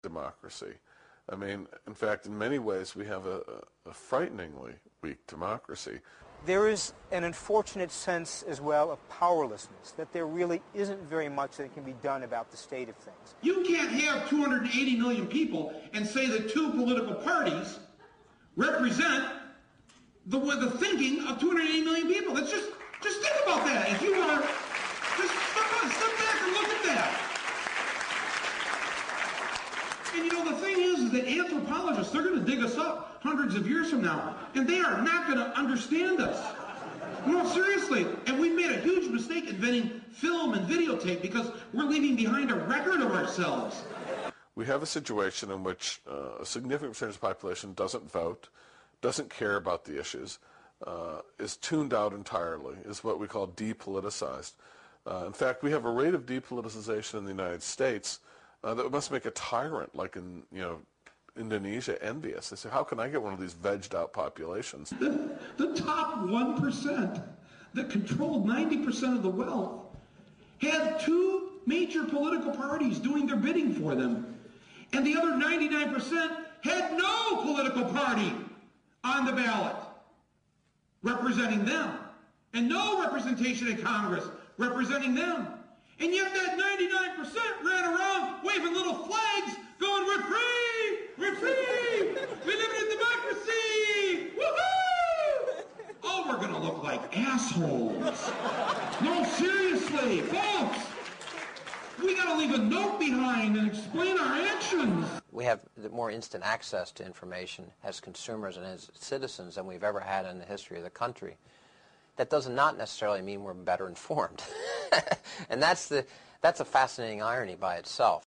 democracy. I mean, in fact, in many ways, we have a frighteningly weak democracy. There is an unfortunate sense as well of powerlessness, that there really isn't very much that can be done about the state of things. You can't have 280 million people and say that two political parties represent the thinking of 280 million people. That's just think about that. If you are, just step back and look at that. And you know, the thing is that anthropologists, they're going to dig us up hundreds of years from now, and they are not going to understand us. No, seriously. And we've made a huge mistake inventing film and videotape because we're leaving behind a record of ourselves. We have a situation in which a significant percentage of the population doesn't vote, doesn't care about the issues, is tuned out entirely, is what we call depoliticized. In fact, we have a rate of depoliticization in the United States that must make a tyrant like in, Indonesia envious. They say, how can I get one of these vegged out populations? The top 1% that controlled 90% of the wealth had two major political parties doing their bidding for them. And the other 99% had no political party on the ballot representing them. And no representation in Congress representing them. And yet that 99% ran around waving little flags going, we're free! We're free! We live in a democracy! Woohoo! Oh, we're going to look like assholes. No, seriously, folks. We got to leave a note behind and explain our actions. We have more instant access to information as consumers and as citizens than we've ever had in the history of the country. That does not necessarily mean we're better informed. And that's a fascinating irony by itself.